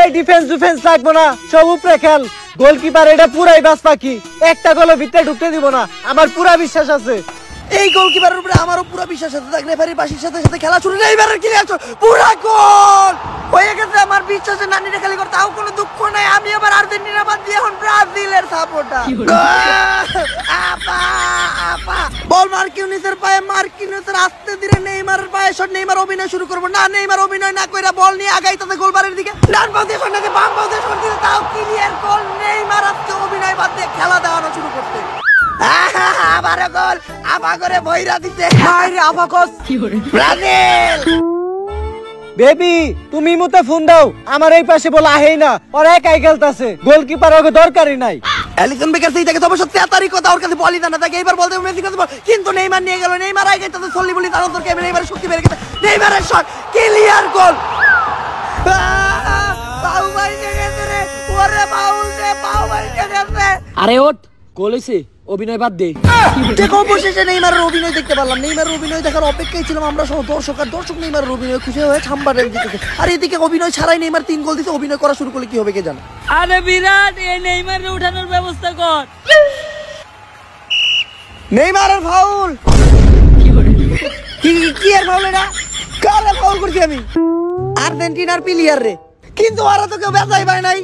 এই ডিফেন্স লাগবো না, সব উপরে খেল। গোলকিপার এটা পুরাই বাস পাখি, একটা গোলও ভিতরে ঢুকতে দিব না, আমার পুরা বিশ্বাস আছে। এই গোলকিপারের উপরে আমারও পুরো বিশ্বাস আছে। দেখ রেফারির বাঁশির সাথে সাথে খেলা শুরু, এইবারের ক্লিয়ার পুরা গোল হয়ে গেছে। আমার বিশ্বাসে নানিরে খালি করে, তাও কোনো দুঃখ নাই। আমি আবার আর্জেন্টিনা বাদ দিয়ে এখন ব্রাজিলের সাপোর্টার। বল মার্কিনিউসের পায়ে, মার্কিনিউসের আস্তে ধীরে নেইমারের পায়ে শট। নেইমার অভিনয় শুরু করবো না, নেইমার অভিনয় না কইরা বল নিয়ে আগাইতেছে গোলবারের দিকে। ডান পাও দিয়ে শট নাকি বাম পাও দিয়ে শট দিতে, তাও ক্লিয়ার গোল। নেইমার আজকে অভিনয় বাদ দিয়ে খেলা দেওয়ানো শুরু করতে। আবারও গোল, আবা করে বইরা দিতে। মাইরে আবাকস ব্রাজিল। বেবি তুমি মুতে ফোন দাও, আমার এই পাশে বল আহেই না, ওর একাই খেলতেছে, গোলকিপার ওকে দরকারই নাই। এলিসন বেকার সেই থেকে তবে সত্যি এতারই কথা, ওর কাছে বলই না থাকে। এবার বলতে মেসি কাছে বল, কিন্তু নেইমার নিয়ে গেল। নেইমার আগে তাতে সল্লি বলি তার অন্তর ক্যামেরা, নেইমার শক্তি বেড়ে গেছে। নেইমারের শট ক্লিয়ার গোল। পাউ মারিতে গেছে রে, ওরে পাউল দে, পাউ মারিতে গেছে। আরে ওঠ, গোল হইছে, অভিনয় বাদ দে। দেখো অবশেষে নেইমারের অভিনয় দেখতে পারলাম। নেইমারের অভিনয় দেখার অপেক্ষায় ছিলাম আমরা সহ দর্শক। আর দর্শক নেইমারের অভিনয় খুশি হয়ে ছাম্বারের দিতেছে। আর এদিকে অভিনয় ছাড়াই নেইমার 3 গোল দিতে। অভিনয় করা শুরু করলে কি হবে কে জানে। আরে বিরাট, এই নেইমারের উঠানোর ব্যবস্থা কর। নেইমারের ফাউল। কি এর ফাউল এটা? কারে ফাউল করছি আমি? আর্জেন্টিনার প্লেয়ার রে, কিন্তু ওরা তো কেউ বেজাই পায় নাই।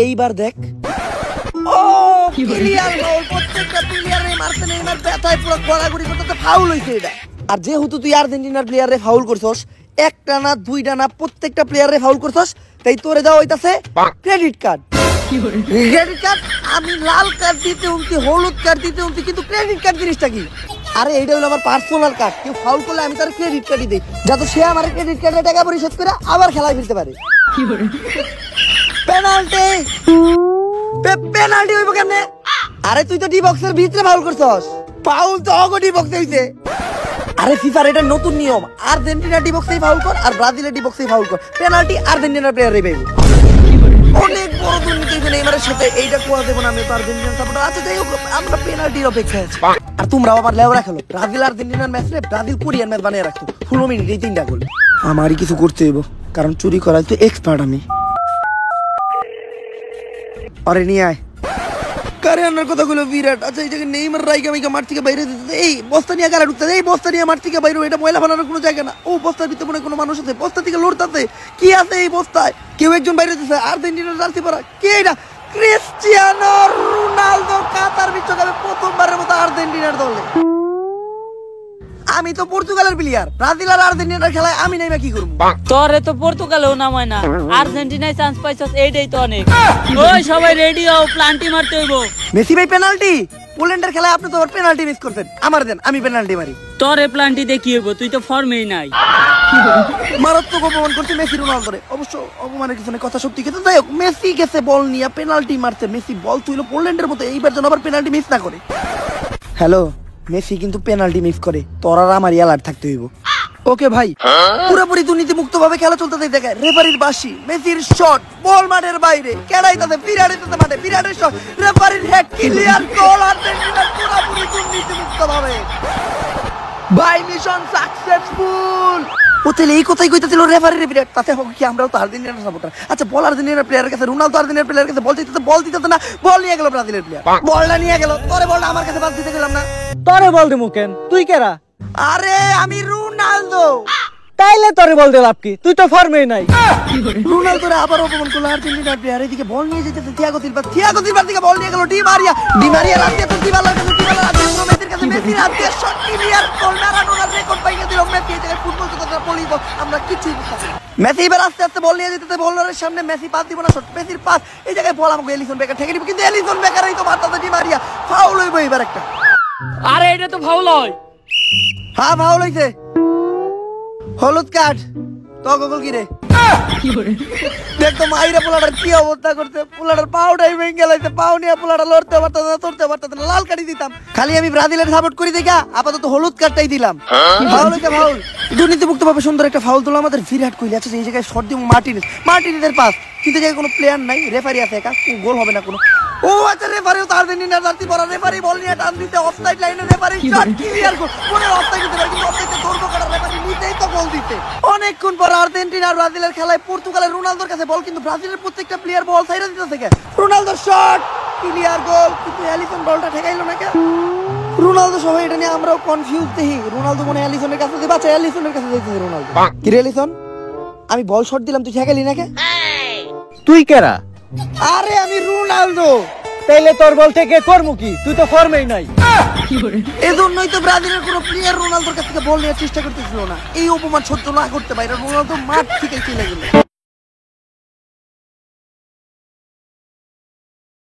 এইবার দেখ, ও ক্লিয়ার গোল। প্রত্যেকটা প্লেয়ারে মারছে নেইমার, ব্যথায় পুরো গড়াগড়ি করতে। ফাউল হইছে এটা। আর যেহেতু তুই আর্জেন্টিনার প্লেয়ারে ফাউল করছস, একটা না দুইটা না প্রত্যেকটা প্লেয়ারে ফাউল করছস, তাই তোরে দেওয়া হইতাছে ক্রেডিট কার্ড। ক্রেডিট কার্ড আমি লাল কার্ড দিতে উনতি, হলুদ কার্ড দিতে উনতি, কিন্তু ক্রেডিট কার্ড জিনিসটা কি? আরে এইটা হলো আমার পার্সোনাল কার্ড। কেউ ফাউল করলে আমি তার ক্রেডিট কার্ডই দেই, যাতে সে আমার ক্রেডিট কার্ডের টাকা পরিশোধ করে আবার খেলায় ফিরতে পারে। পেনাল্টি, পেনাল্টি হইব কেমনে? আরে তুই তো ডি বক্সের ভিতরে ফাউল করছস, ফাউল তো অগো ডি বক্সে হইছে। আরে ফিফার এটা নতুন নিয়ম, আর্জেন্টিনা ডি বক্সেই ফাউল কর আর ব্রাজিলের ডি বক্সেই ফাউল কর, পেনাল্টি আর্জেন্টিনার প্লেয়ারই পাইবে। অনেক বড় দুর্নীতি হইছে নেইমারের সাথে, এইটা কোয়া দেব না আমি তো আর্জেন্টিনার সাপোর্টার। আচ্ছা যাই হোক, আমরা পেনাল্টির অপেক্ষায় আছি। আর তোমরা আবার লেওরা খেলো। ব্রাজিল আর্জেন্টিনার ম্যাচ রে, ব্রাজিল কোরিয়ান ম্যাচ বানিয়ে রাখতো 16 মিনিট, এই 3টা গোল। আমারই কিছু করতে হইব, কারণ চুরি করাই তো এক্সপার্ট আমি। আরে নিয়ে আয়। কারে আনার কথাগুলো বিরাট। আচ্ছা এই জায়গায় নেইমার রাইকা মাইকা মাঠ থেকে বাইরে দিতে, এই বস্তা নিয়ে গাড়া ঢুকতে, এই বস্তা নিয়ে মাঠ থেকে বাইরে, এটা ময়লা ফেলানোর কোনো জায়গা না। ও বস্তার ভিতরে মনে কোনো মানুষ আছে, বস্তা থেকে লড়তাছে। কি আছে এই বস্তায়? কেউ একজন বাইরে দিচ্ছে। আর্জেন্টিনার জার্সি পরা কে এটা? Cristiano Ronaldo. কাতার বিশ্বকাপে প্রথমবারের মতো আর্জেন্টিনার দলে। আমি তো পর্তুগালের প্লেয়ার, ব্রাজিল আর আর্জেন্টিনার খেলায় আমি নাইবা কি করব? তোরে তো পর্তুগালেও নামায় না, আর্জেন্টিনায় চান্স পাইছস, এইটাই তো অনেক। ওই সবাই রেডি হও, প্লান্টি মারতে হইব। মেসি ভাই পেনাল্টি। পোল্যান্ডের খেলায় আপনি তো পেনাল্টি মিস করতেন, আমার দেন, আমি পেনাল্টি মারি। তোরে প্লান্টি দিয়ে কি হইব? তুই তো ফর্মেই নাই। মারাত্মক অপমান করছে মেসি রোনালদোরে। অবশ্য অপমানের কিছু নেই, কথা সত্যি। কিন্তু যাই হোক, মেসি গেছে বল নিয়ে পেনাল্টি মারতে। মেসি বল তুইলো পোল্যান্ডের মতো, এইবার যেন আবার পেনাল্টি মিস না করে। হ্যালো, মেসি কিন্তু পেনাল্টি মিস করে, তোর আর আমার অ্যালার্ট থাকতে হইব। ওকে ভাই, পুরোপুরি দুর্নীতি মুক্ত ভাবে খেলা চলতে দেখায়। রেফারির বাঁশি, মেসির শট, বল মাঠের বাইরে, কেড়াইতাছে বিরাটের মাঠে, বিরাটের শট, রেফারির হেড, ক্লিয়ার গোল। আর্জেন্টিনা পুরোপুরি দুর্নীতি মুক্ত ভাবে ভাই মিশন সাকসেসফুল। ও তাহলে এই কথাই কইতেছিল রেফারির বিরাট, তাতে হোক কি আমরাও তো আর্জেন্টিনার সাপোর্টার। আচ্ছা বল আর্জেন্টিনার প্লেয়ারের কাছে, রোনালদো আর্জেন্টিনার প্লেয়ারের কাছে বল দিতেছে না, বল নিয়ে গেল ব্রাজিলের প্লেয়ার, বলটা নিয়ে গেল। তোরে বলটা আমার কাছে বাদ দিতে গেলাম না। তোরে বল দিমু কেন? তুই কেরা? আরে আমি রোনালদো। তাইলে তোরে বল দে লাভ কি? তুই তো ফর্মেই নাই। রোনালদোরে আবার অপমান করলো আর্জেন্টিনার প্লেয়ার। এদিকে বল নিয়ে যেতেছে থিয়াগো সিলভা থেকে বল নিয়ে গেল ডি মারিয়া রাতে তো দিবালার কাছে, দিবালা রাতে মেসির কাছে, মেসি রাতে শট ক্লিয়ার গোল। ম্যারাডোনার রেকর্ড পাইয়ে দিল মেসি। এই জায়গায় ফুটবল কথা বলিব আমরা কিছুই বুঝতাম না। মেসি এবার আস্তে আস্তে বল নিয়ে যেতেছে বোলারের সামনে, মেসি পাস দিব না, শট মেসির পাস। এই জায়গায় বল আমাকে এলিসন বেকার ঠেকে দিব, কিন্তু এলিসন বেকারই তো মারতাছে ডি মারিয়া। ফাউল হইব এবার একটা। আরে এটা তো ফাউল হয়। হ্যাঁ ফাউল হইছে, হলুদ কার্ড। তো গোল কি রে? দেখতো মাইরা পোলাটার কি অবস্থা করতে, পোলাটার পাউটাই ভেঙে গেলাইছে, পাও নিয়ে পোলাটা লড়তে পারতো না, লাল কার্ডই দিতাম। খালি আমি ব্রাজিলের সাপোর্ট করি দেখা আপাতত হলুদ কার্ডটাই দিলাম। ফাউল হইছে, ফাউল। দুর্নীতিমুক্ত ভাবে সুন্দর একটা ফাউল দিল আমাদের বিরাট কোহলি। আচ্ছা এই জায়গায় শট দিব মার্টিনেজ, মার্টিনেজের পাস, কিন্তু জায়গায় কোনো প্লেয়ার নাই, রেফারি আছে একা, গোল হবে না কোনো। ও আচ্ছা, রেফারিও তো আর্জেন্টিনার জার্সি পরা, রেফারি বল নিয়ে টান দিতে অফসাইড লাইনে, রেফারি শট ক্লিয়ার গোল। মনে অফসাইড দিতে পারে কিন্তু অফসাইডে ধরবো কাটা, রেফারি নিতেই তো গোল দিতে। অনেকক্ষণ পর আর্জেন্টিনা আর ব্রাজিলের খেলায় পর্তুগালের রোনালদোর কাছে বল, কিন্তু ব্রাজিলের প্রত্যেকটা প্লেয়ার বল সাইডে দিতেছে কেন? রোনালদোর শট ক্লিয়ার গোল, কিন্তু অ্যালিসন বলটা ঠেকাইলো না কেন? রোনালদো সহ এটা নিয়ে আমরাও কনফিউজ দেখি। রোনালদো মনে অ্যালিসনের কাছে দিবা, আচ্ছা অ্যালিসনের কাছে যাইতেছে রোনালদো। কি রে অ্যালিসন, আমি বল শট দিলাম তুই ঠেকাইলি না কেন? তুই কেরা? আরে আমি রোনালদো। তাইলে তোর বল থেকে করমু কি? তুই তো ফর্মেই নাই। এজন্যই তো ব্রাজিলের কোনো প্লেয়ার রোনালদোর কাছ থেকে বল নেওয়ার চেষ্টা করতেছিল না। এই অপমান সহ্য না করতে পারে রোনালদো মাঠ থেকে চলে গেল।